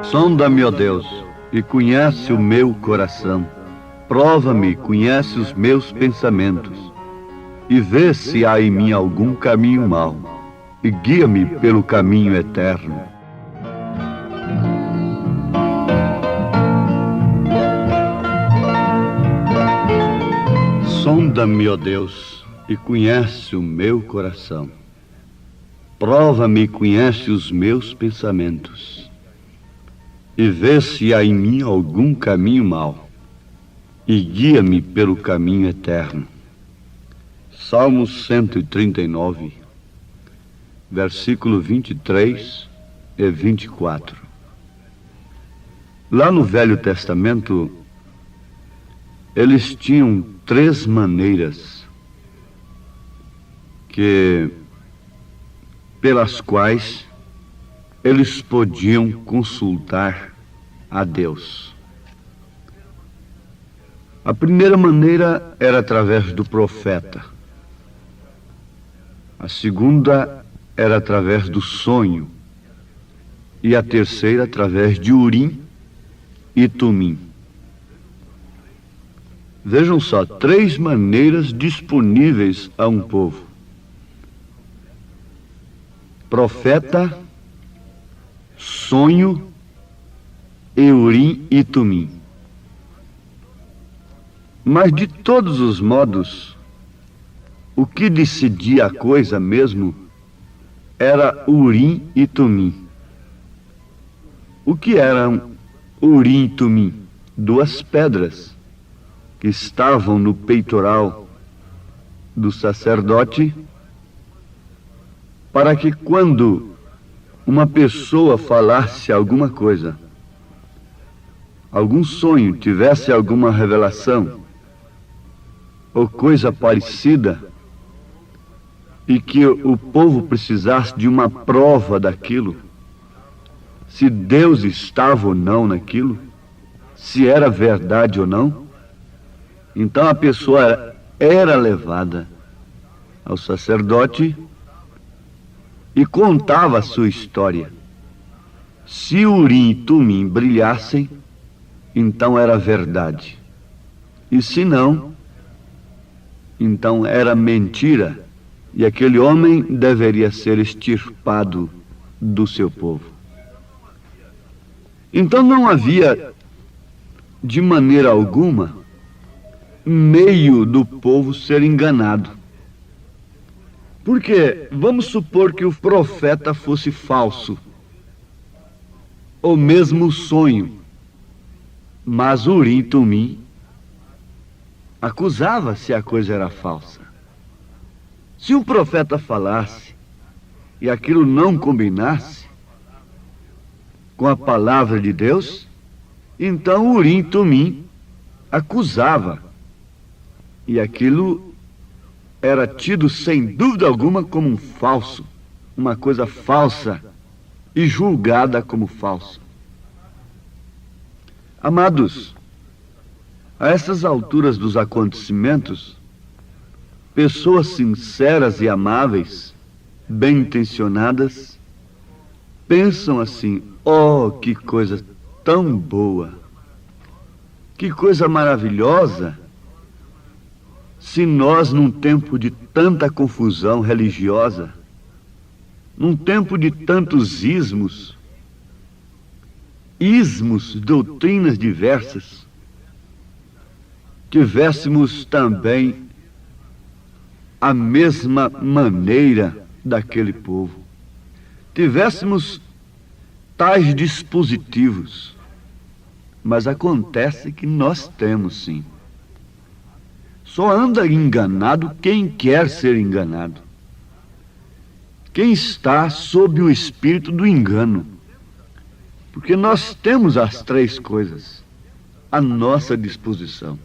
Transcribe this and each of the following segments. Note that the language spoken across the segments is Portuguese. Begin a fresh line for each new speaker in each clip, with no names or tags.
Sonda-me, ó Deus, e conhece o meu coração. Prova-me, conhece os meus pensamentos. E vê se há em mim algum caminho mau, e guia-me pelo caminho eterno. Sonda-me, ó Deus, e conhece o meu coração. Prova-me e conhece os meus pensamentos. E vê se há em mim algum caminho mau, e guia-me pelo caminho eterno. Salmo 139, versículo 23 e 24. Lá no Velho Testamento, eles tinham 3 maneiras pelas quais eles podiam consultar a Deus. A primeira maneira era através do profeta. A segunda era através do sonho. E a terceira através de Urim e Tumim. Vejam só, 3 maneiras disponíveis a um povo: profeta, sonho e Urim e Tumim. Mas de todos os modos, o que decidia a coisa mesmo era Urim e Tumim. O que eram Urim e Tumim? 2 pedras que estavam no peitoral do sacerdote, para que quando uma pessoa falasse alguma coisa, algum sonho, tivesse alguma revelação ou coisa parecida, e que o povo precisasse de uma prova daquilo, se Deus estava ou não naquilo, se era verdade ou não, então a pessoa era levada ao sacerdote e contava a sua história. Se Urim e Tumim brilhassem, então era verdade. E se não, então era mentira, e aquele homem deveria ser extirpado do seu povo. Então não havia, de maneira alguma, meio do povo ser enganado. Porque vamos supor que o profeta fosse falso, ou mesmo o sonho, mas Urim e Tumim acusava se a coisa era falsa. Se o profeta falasse e aquilo não combinasse com a palavra de Deus, então Urim e Tumim acusava, e aquilo era tido sem dúvida alguma como um falso, uma coisa falsa e julgada como falsa. Amados, a essas alturas dos acontecimentos, pessoas sinceras e amáveis, bem intencionadas, pensam assim: oh, que coisa tão boa, que coisa maravilhosa, se nós, num tempo de tanta confusão religiosa, num tempo de tantos ismos, doutrinas diversas, tivéssemos também a mesma maneira daquele povo, tivéssemos tais dispositivos. Mas acontece que nós temos, sim. Só anda enganado quem quer ser enganado, quem está sob o espírito do engano. Porque nós temos as 3 coisas à nossa disposição.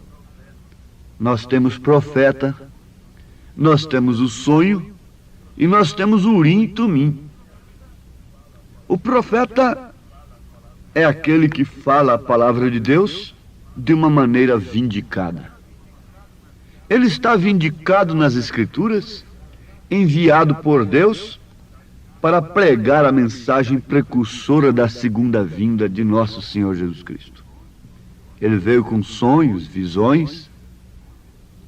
Nós temos profeta, nós temos o sonho e nós temos o Urim e Tumim. O profeta é aquele que fala a palavra de Deus de uma maneira vindicada. Ele está vindicado nas Escrituras, enviado por Deus para pregar a mensagem precursora da segunda vinda de nosso Senhor Jesus Cristo. Ele veio com sonhos, visões,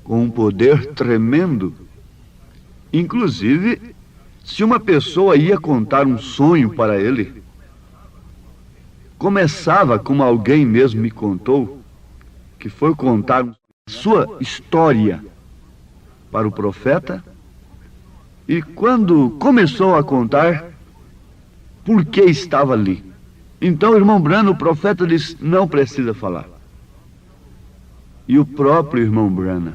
com um poder tremendo. Inclusive, se uma pessoa ia contar um sonho para ele, começava como alguém mesmo me contou, que foi contar sua história para o profeta, e quando começou a contar, por que estava ali. Então, irmão Branham, o profeta disse, não precisa falar. E o próprio irmão Branham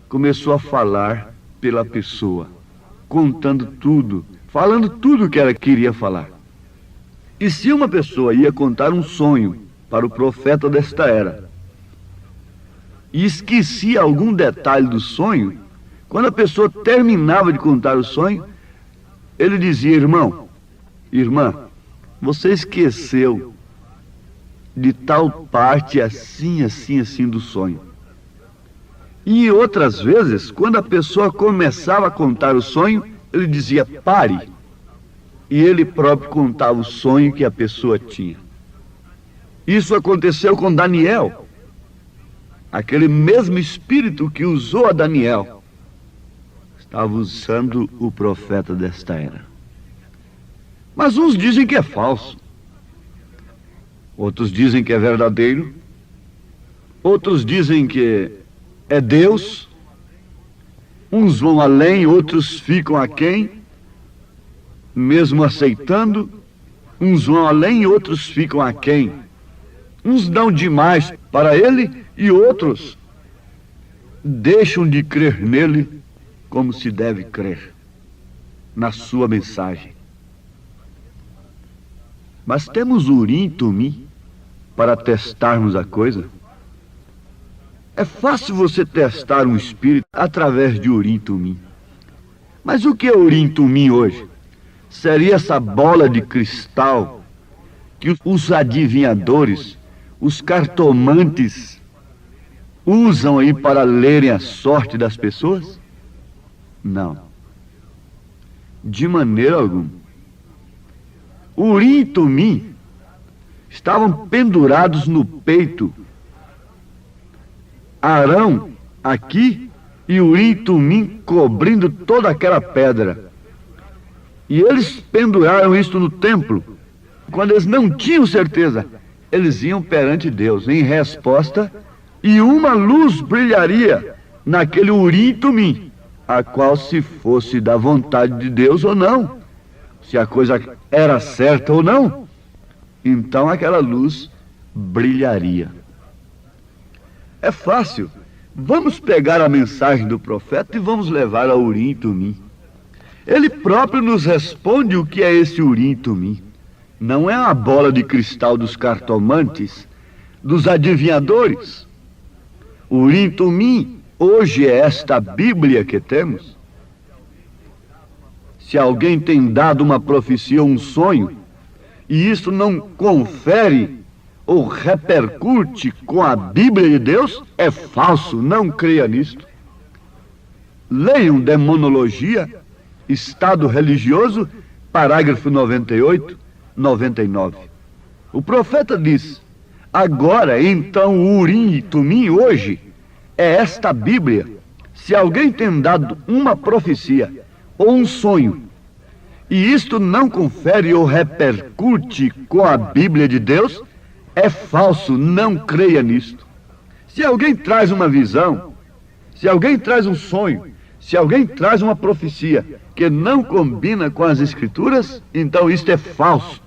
começou a falar pela pessoa, contando tudo, falando tudo o que ela queria falar. E se uma pessoa ia contar um sonho para o profeta desta era, e esquecia algum detalhe do sonho, quando a pessoa terminava de contar o sonho, ele dizia, irmão, irmã, você esqueceu de tal parte assim, assim, assim do sonho. E outras vezes, quando a pessoa começava a contar o sonho, ele dizia, pare. E ele próprio contava o sonho que a pessoa tinha. Isso aconteceu com Daniel. Aquele mesmo espírito que usou a Daniel estava usando o profeta desta era. Mas uns dizem que é falso. Outros dizem que é verdadeiro. Outros dizem que é Deus. Uns vão além, outros ficam aquém, mesmo aceitando. Uns vão além e outros ficam aquém. Uns dão demais para ele e outros deixam de crer nele como se deve crer, na sua mensagem. Mas temos Urim e Tumim para testarmos a coisa. É fácil você testar um espírito através de Urim e Tumim. Mas o que é Urim e Tumim hoje? Seria essa bola de cristal que os adivinhadores, os cartomantes, usam aí para lerem a sorte das pessoas? Não. De maneira alguma. Urim e Tumim estavam pendurados no peito. Arão aqui e Urim e Tumim cobrindo toda aquela pedra. E eles penduraram isto no templo. Quando eles não tinham certeza, eles iam perante Deus em resposta, e uma luz brilharia naquele Urim e Tumim, a qual, se fosse da vontade de Deus ou não, se a coisa era certa ou não, então aquela luz brilharia. É fácil. Vamos pegar a mensagem do profeta e vamos levar a Urim e Tumim. Ele próprio nos responde o que é esse Urim e Tumim. Não é a bola de cristal dos cartomantes, dos adivinhadores. Urim e Tumim hoje é esta Bíblia que temos. Se alguém tem dado uma profecia ou um sonho, e isso não confere ou repercute com a Bíblia de Deus, é falso, não creia nisto. Leiam Demonologia, Estado Religioso, parágrafo 98, 99. O profeta diz, agora, então, o Urim e Tumim hoje é esta Bíblia. Se alguém tem dado uma profecia ou um sonho, e isto não confere ou repercute com a Bíblia de Deus, é falso, não creia nisto. Se alguém traz uma visão, se alguém traz um sonho, se alguém traz uma profecia que não combina com as Escrituras, então isto é falso.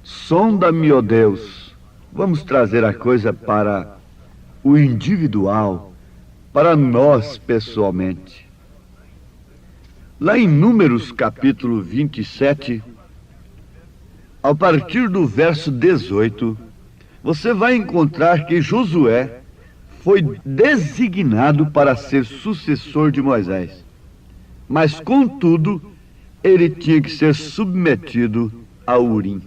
Sonda-me, ó Deus. Vamos trazer a coisa para o individual, para nós pessoalmente. Lá em Números capítulo 27, a partir do verso 18, você vai encontrar que Josué foi designado para ser sucessor de Moisés. Mas, contudo, ele tinha que ser submetido a Urim.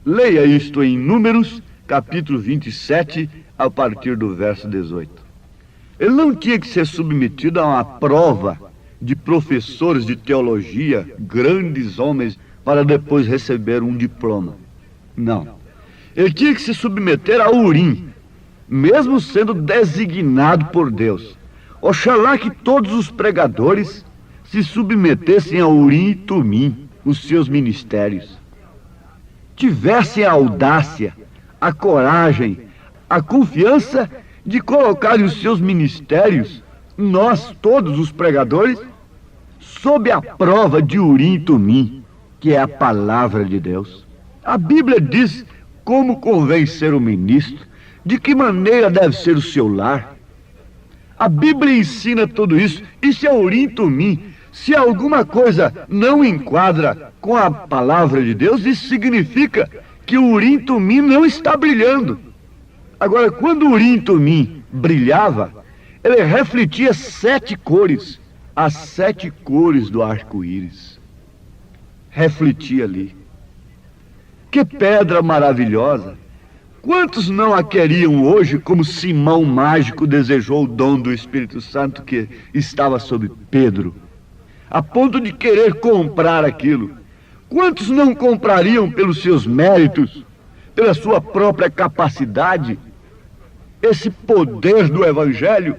Leia isto em Números, capítulo 27, a partir do verso 18. Ele não tinha que ser submetido a uma prova de professores de teologia, grandes homens, para depois receber um diploma. Não. Ele tinha que se submeter a Urim, mesmo sendo designado por Deus. Oxalá que todos os pregadores se submetessem a Urim e Tumim, os seus ministérios. Tivessem a audácia, a coragem, a confiança de colocarem os seus ministérios, nós, todos os pregadores, sob a prova de Urim e Tumim, que é a palavra de Deus. A Bíblia diz como convém ser o ministro, de que maneira deve ser o seu lar. A Bíblia ensina tudo isso. Isso é Urim e Tumim. Se alguma coisa não enquadra com a palavra de Deus, isso significa que o Urim e Tumim não está brilhando. Agora, quando o Urim e Tumim brilhava, ele refletia 7 cores, as 7 cores do arco-íris. Refletia ali. Que pedra maravilhosa! Quantos não a queriam hoje, como Simão Mágico desejou o dom do Espírito Santo que estava sobre Pedro, a ponto de querer comprar aquilo? Quantos não comprariam pelos seus méritos, pela sua própria capacidade, esse poder do Evangelho,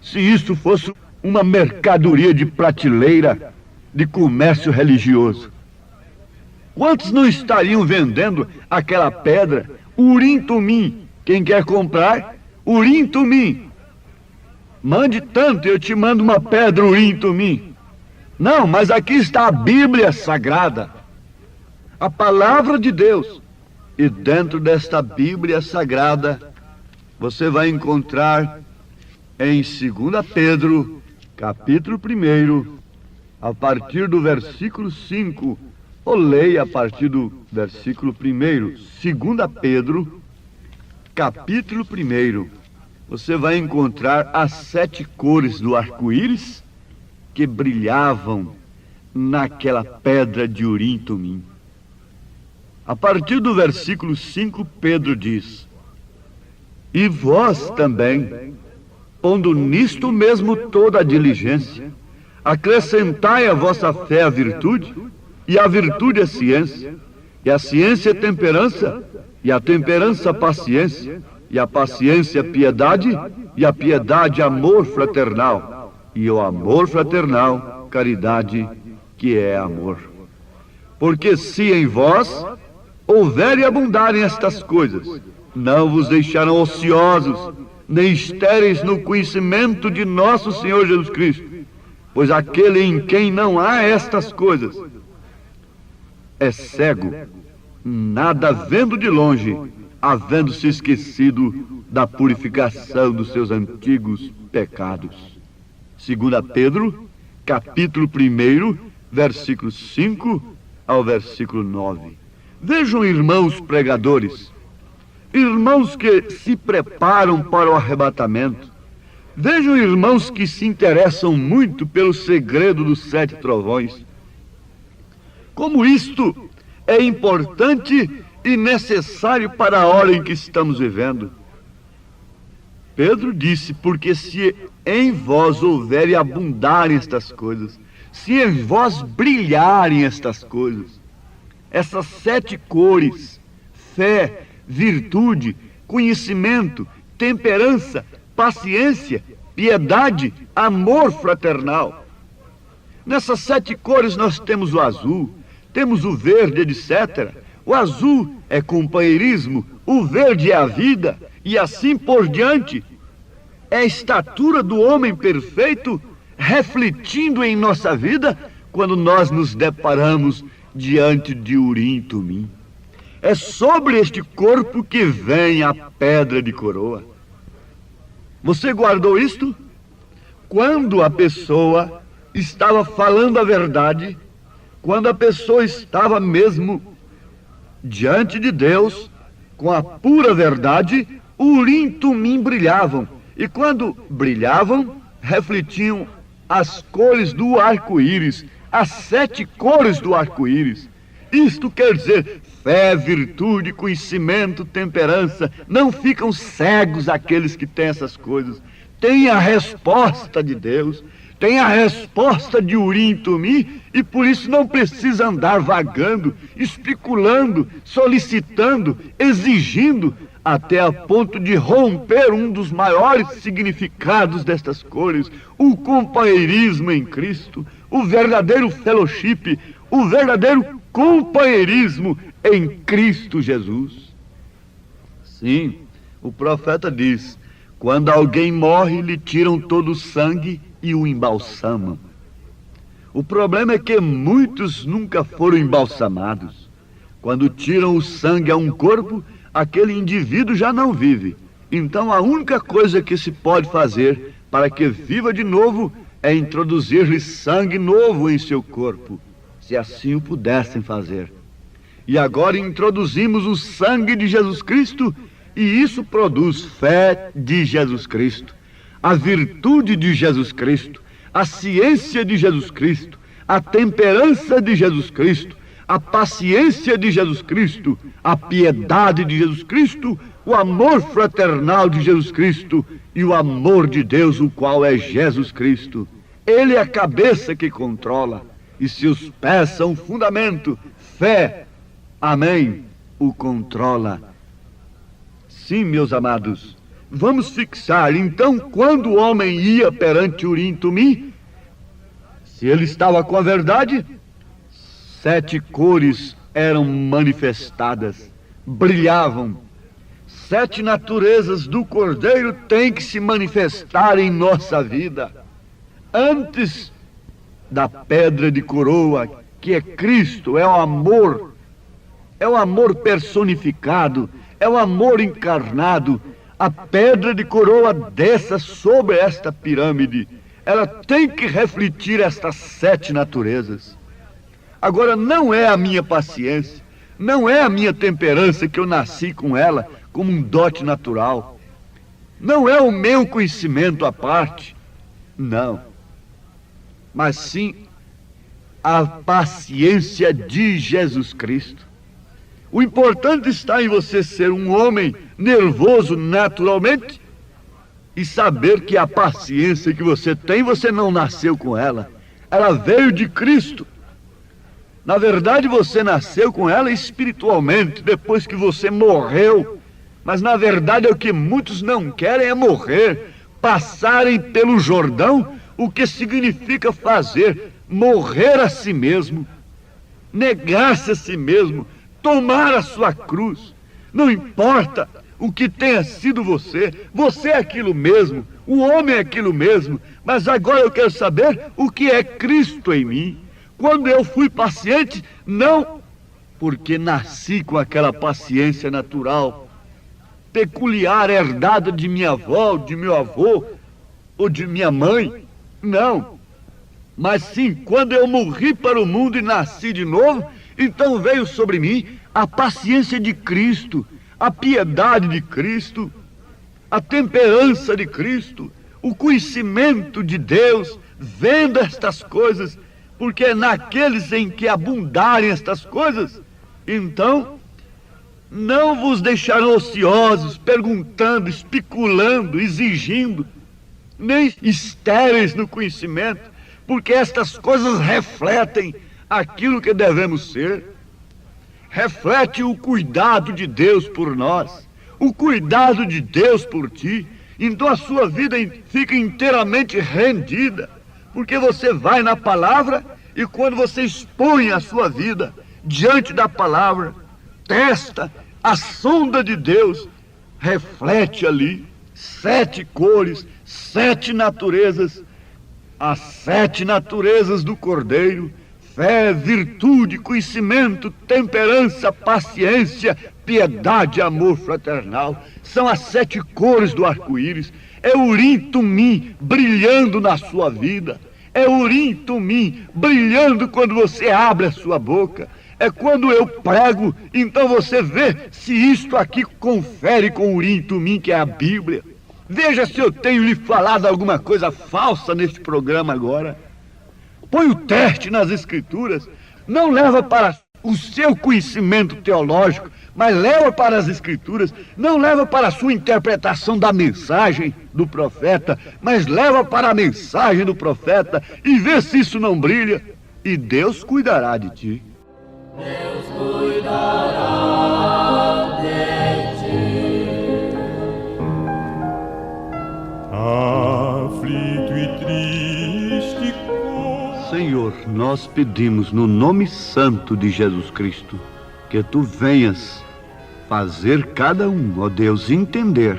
se isso fosse uma mercadoria de prateleira, de comércio religioso? Quantos não estariam vendendo aquela pedra, Urim Tumim? Quem quer comprar, Urim Tumim. Mande tanto, eu te mando uma pedra Urim Tumim. Não, mas aqui está a Bíblia Sagrada, a palavra de Deus. E dentro desta Bíblia Sagrada, você vai encontrar em 2 Pedro, capítulo 1, a partir do versículo 5, ou leia a partir do versículo 1, 2 Pedro, capítulo 1, você vai encontrar as 7 cores do arco-íris que brilhavam naquela pedra de Urim e Tumim. A partir do versículo 5, Pedro diz: e vós também, pondo nisto mesmo toda a diligência, acrescentai à vossa fé a virtude, e a virtude a ciência, e a ciência temperança, e a temperança paciência, e a paciência piedade, e a piedade amor fraternal, e o amor fraternal caridade, que é amor. Porque se em vós houver e abundarem estas coisas, não vos deixarão ociosos, nem estéreis no conhecimento de nosso Senhor Jesus Cristo, pois aquele em quem não há estas coisas é cego, nada vendo de longe, havendo se esquecido da purificação dos seus antigos pecados. 2 Pedro, capítulo 1, versículo 5 ao versículo 9. Vejam, irmãos pregadores, irmãos que se preparam para o arrebatamento, vejam, irmãos que se interessam muito pelo segredo dos 7 trovões, como isto é importante e necessário para a hora em que estamos vivendo. Pedro disse: porque se em vós houver e abundarem estas coisas, se em vós brilharem estas coisas, essas 7 cores, fé, virtude, conhecimento, temperança, paciência, piedade, amor fraternal. Nessas 7 cores nós temos o azul, temos o verde, etc. O azul é companheirismo, o verde é a vida, e assim por diante. É a estatura do homem perfeito refletindo em nossa vida quando nós nos deparamos diante de Urim e Tumim. É sobre este corpo que vem a pedra de coroa. Você guardou isto? Quando a pessoa estava falando a verdade, quando a pessoa estava mesmo diante de Deus, com a pura verdade, Urim e Tumim brilhavam. E quando brilhavam, refletiam as cores do arco-íris, as 7 cores do arco-íris. Isto quer dizer fé, virtude, conhecimento, temperança. Não ficam cegos aqueles que têm essas coisas. Tem a resposta de Deus, tem a resposta de Urim e Tumim, e por isso não precisa andar vagando, especulando, solicitando, exigindo, até a ponto de romper um dos maiores significados destas cores, o companheirismo em Cristo, o verdadeiro fellowship, o verdadeiro companheirismo em Cristo Jesus. Sim, o profeta diz: quando alguém morre, lhe tiram todo o sangue e o embalsamam. O problema é que muitos nunca foram embalsamados. Quando tiram o sangue a um corpo, aquele indivíduo já não vive. Então a única coisa que se pode fazer para que viva de novo é introduzir-lhe sangue novo em seu corpo, se assim o pudessem fazer. E agora introduzimos o sangue de Jesus Cristo, e isso produz fé de Jesus Cristo, a virtude de Jesus Cristo, a ciência de Jesus Cristo, a temperança de Jesus Cristo, a paciência de Jesus Cristo, a piedade de Jesus Cristo, o amor fraternal de Jesus Cristo e o amor de Deus, o qual é Jesus Cristo. Ele é a cabeça que controla, e se os pés são o fundamento, fé, amém, o controla. Sim, meus amados, vamos fixar, então, quando o homem ia perante Urim e Tumim, se ele estava com a verdade, 7 cores eram manifestadas, brilhavam. 7 naturezas do Cordeiro têm que se manifestar em nossa vida. Antes da pedra de coroa, que é Cristo, é o amor personificado, é o amor encarnado. A pedra de coroa desça sobre esta pirâmide. Ela tem que refletir estas 7 naturezas. Agora, não é a minha paciência, não é a minha temperança que eu nasci com ela como um dote natural. Não é o meu conhecimento à parte, não. Mas sim a paciência de Jesus Cristo. O importante está em você ser um homem nervoso naturalmente e saber que a paciência que você tem, você não nasceu com ela. Ela veio de Cristo. Na verdade, você nasceu com ela espiritualmente, depois que você morreu. Mas, na verdade, o que muitos não querem é morrer, passarem pelo Jordão, o que significa fazer, morrer a si mesmo, negar-se a si mesmo, tomar a sua cruz. Não importa o que tenha sido você é aquilo mesmo, o homem é aquilo mesmo, mas agora eu quero saber o que é Cristo em mim. Quando eu fui paciente, não porque nasci com aquela paciência natural, peculiar, herdada de minha avó, de meu avô, ou de minha mãe, não. Mas sim, quando eu morri para o mundo e nasci de novo, então veio sobre mim a paciência de Cristo, a piedade de Cristo, a temperança de Cristo, o conhecimento de Deus, vendo estas coisas, porque naqueles em que abundarem estas coisas, então não vos deixarão ociosos, perguntando, especulando, exigindo, nem estéreis no conhecimento, porque estas coisas refletem aquilo que devemos ser. Reflete o cuidado de Deus por nós, o cuidado de Deus por ti. Então a sua vida fica inteiramente rendida, porque você vai na palavra e quando você expõe a sua vida diante da palavra, testa a sonda de Deus, reflete ali 7 cores, 7 naturezas, as 7 naturezas do Cordeiro: fé, virtude, conhecimento, temperança, paciência, piedade, amor fraternal. São as 7 cores do arco-íris. É Urim e Tumim brilhando na sua vida. É Urim e Tumim brilhando quando você abre a sua boca. É quando eu prego, então você vê se isto aqui confere com Urim e Tumim, que é a Bíblia. Veja se eu tenho lhe falado alguma coisa falsa neste programa agora. Põe o teste nas Escrituras. Não leva para o seu conhecimento teológico, mas leva para as Escrituras, não leva para a sua interpretação da mensagem do profeta, mas leva para a mensagem do profeta e vê se isso não brilha, e Deus cuidará de ti.
Deus cuidará de ti.
Aflito e triste.
Senhor, nós pedimos no nome santo de Jesus Cristo que tu venhas fazer cada um, ó Deus, entender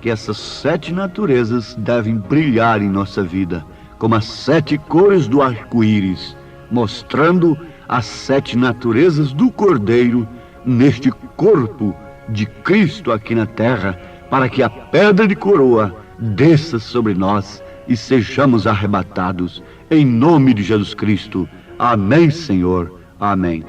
que essas 7 naturezas devem brilhar em nossa vida, como as 7 cores do arco-íris, mostrando as 7 naturezas do Cordeiro neste corpo de Cristo aqui na terra, para que a pedra de coroa desça sobre nós e sejamos arrebatados, em nome de Jesus Cristo. Amém, Senhor. Amém.